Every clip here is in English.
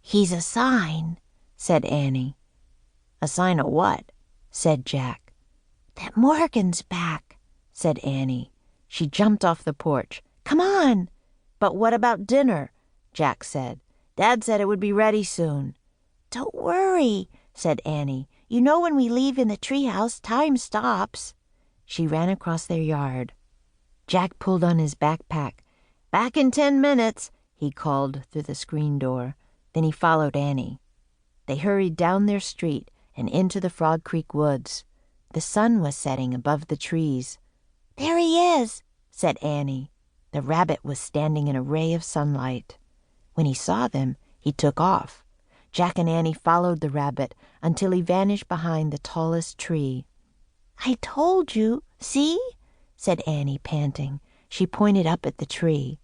"He's a sign," said Annie. "A sign of what?" said Jack. "That Morgan's back," said Annie. She jumped off the porch. "Come on!" "But what about dinner?" Jack said. "Dad said it would be ready soon." "Don't worry," said Annie. "You know when we leave in the treehouse, time stops." She ran across their yard. Jack pulled on his backpack. "Back in 10 minutes," he called through the screen door. Then he followed Annie. They hurried down their street and into the Frog Creek woods. The sun was setting above the trees. "There he is," said Annie. The rabbit was standing in a ray of sunlight. When he saw them, he took off. Jack and Annie followed the rabbit until he vanished behind the tallest tree. "I told you, see?" said Annie, panting. She pointed up at the tree.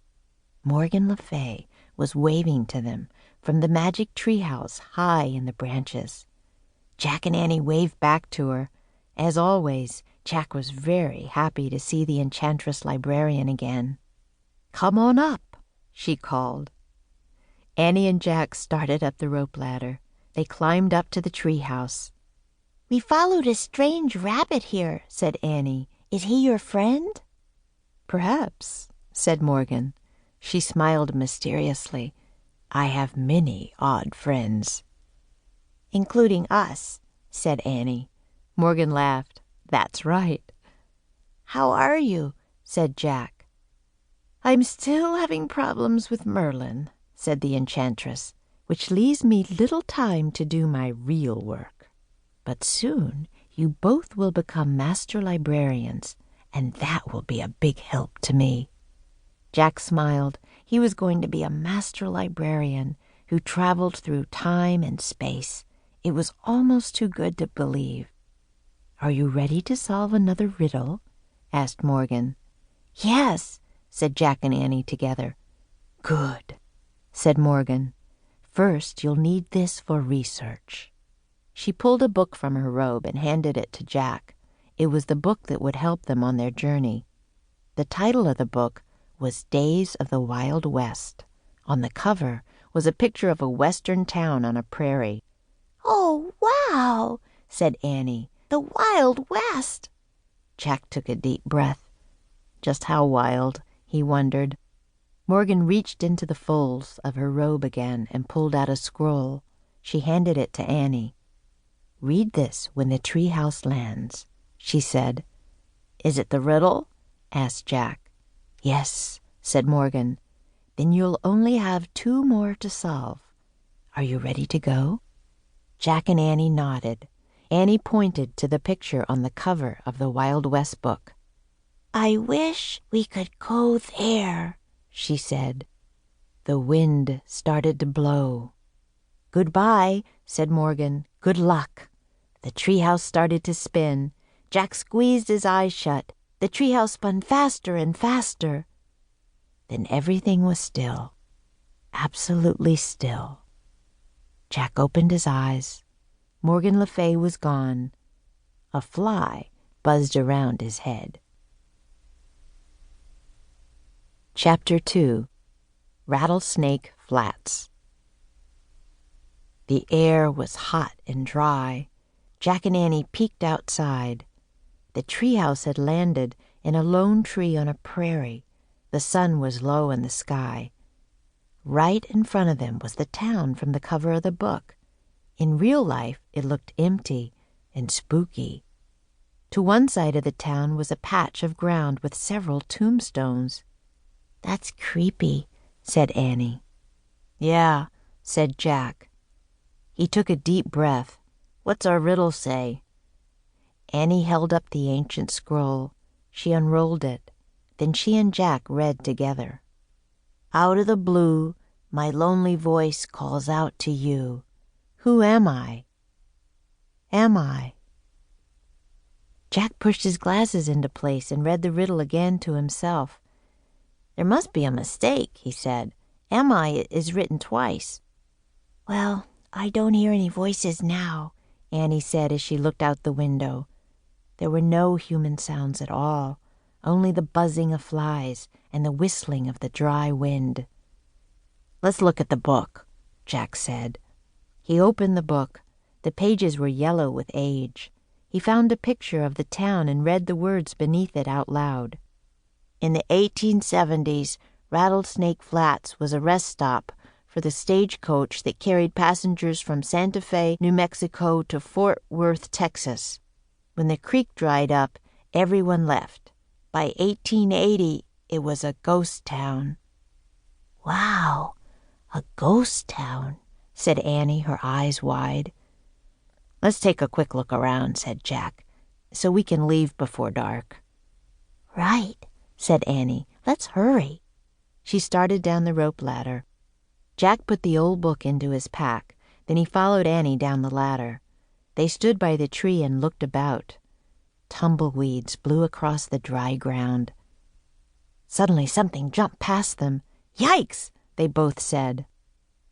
Morgan Le Fay was waving to them from the magic treehouse high in the branches. Jack and Annie waved back to her. As always, Jack was very happy to see the enchantress librarian again. "Come on up," she called. Annie and Jack started up the rope ladder. They climbed up to the treehouse. "We followed a strange rabbit here," said Annie. "Is he your friend?" "Perhaps," said Morgan. She smiled mysteriously. "I have many odd friends." "Including us," said Annie. Morgan laughed. "That's right." "How are you?" said Jack. "I'm still having problems with Merlin," said the enchantress, "which leaves me little time to do my real work. But soon you both will become master librarians, and that will be a big help to me." Jack smiled. He was going to be a master librarian who traveled through time and space. It was almost too good to believe. "Are you ready to solve another riddle?" asked Morgan. "Yes," said Jack and Annie together. "Good," said Morgan. "First, you'll need this for research." She pulled a book from her robe and handed it to Jack. It was the book that would help them on their journey. The title of the book was Days of the Wild West. On the cover was a picture of a western town on a prairie. "Oh, wow," said Annie. "The Wild West." Jack took a deep breath. Just how wild, he wondered. Morgan reached into the folds of her robe again and pulled out a scroll. She handed it to Annie. "Read this when the treehouse lands," she said. "Is it the riddle?" asked Jack. "Yes," said Morgan. "Then you'll only have 2 more to solve. Are you ready to go?" Jack and Annie nodded. Annie pointed to the picture on the cover of the Wild West book. "I wish we could go there," she said. The wind started to blow. "Goodbye," said Morgan. "Good luck." The treehouse started to spin. Jack squeezed his eyes shut. The treehouse spun faster and faster. Then everything was still, absolutely still. Jack opened his eyes. Morgan Le Fay was gone. A fly buzzed around his head. Chapter 2. Rattlesnake Flats. The air was hot and dry. Jack and Annie peeked outside. The treehouse had landed in a lone tree on a prairie. The sun was low in the sky. Right in front of them was the town from the cover of the book. In real life, it looked empty and spooky. To one side of the town was a patch of ground with several tombstones. "That's creepy," said Annie. "Yeah," said Jack. He took a deep breath. "What's our riddle say?" Annie held up the ancient scroll. She unrolled it. Then she and Jack read together. "Out of the blue, my lonely voice calls out to you. Who am I? Am I?" Jack pushed his glasses into place and read the riddle again to himself. "There must be a mistake," he said. "Am I is written twice." "Well, I don't hear any voices now," Annie said as she looked out the window. There were no human sounds at all, only the buzzing of flies and the whistling of the dry wind. "Let's look at the book," Jack said. He opened the book. The pages were yellow with age. He found a picture of the town and read the words beneath it out loud. In the 1870s, Rattlesnake Flats was a rest stop for the stagecoach that carried passengers from Santa Fe, New Mexico to Fort Worth, Texas. When the creek dried up, everyone left. By 1880, it was a ghost town. "Wow, a ghost town," said Annie, her eyes wide. "Let's take a quick look around," said Jack, "so we can leave before dark." "Right," said Annie. "Let's hurry." She started down the rope ladder. Jack put the old book into his pack. Then he followed Annie down the ladder. They stood by the tree and looked about. Tumbleweeds blew across the dry ground. Suddenly something jumped past them. "Yikes!" they both said.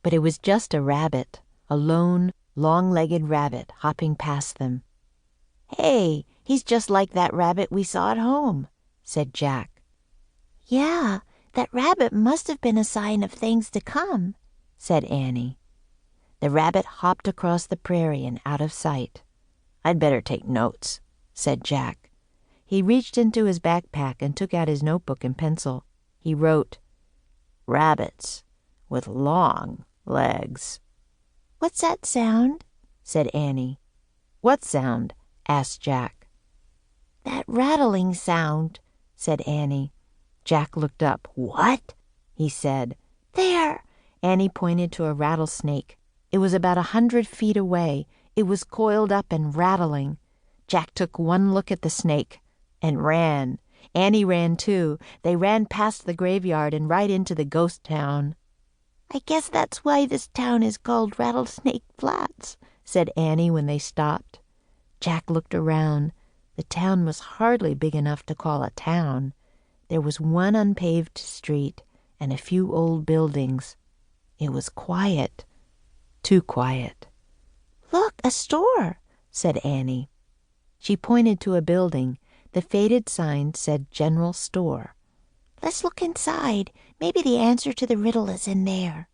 But it was just a rabbit, a lone, long-legged rabbit hopping past them. "Hey, he's just like that rabbit we saw at home," said Jack. "Yeah, that rabbit must have been a sign of things to come," said Annie. The rabbit hopped across the prairie and out of sight. "I'd better take notes," said Jack. He reached into his backpack and took out his notebook and pencil. He wrote, "Rabbits with long legs." "What's that sound?" said Annie. "What sound?" asked Jack. "That rattling sound," said Annie. Jack looked up. "What?" he said. "There!" Annie pointed to a rattlesnake. It was about 100 feet away. It was coiled up and rattling. Jack took one look at the snake and ran. Annie ran too. They ran past the graveyard and right into the ghost town. "I guess that's why this town is called Rattlesnake Flats," said Annie when they stopped. Jack looked around. The town was hardly big enough to call a town. There was one unpaved street and a few old buildings. It was quiet, too quiet. "Look, a store," said Annie. She pointed to a building. The faded sign said General Store. "Let's look inside. Maybe the answer to the riddle is in there."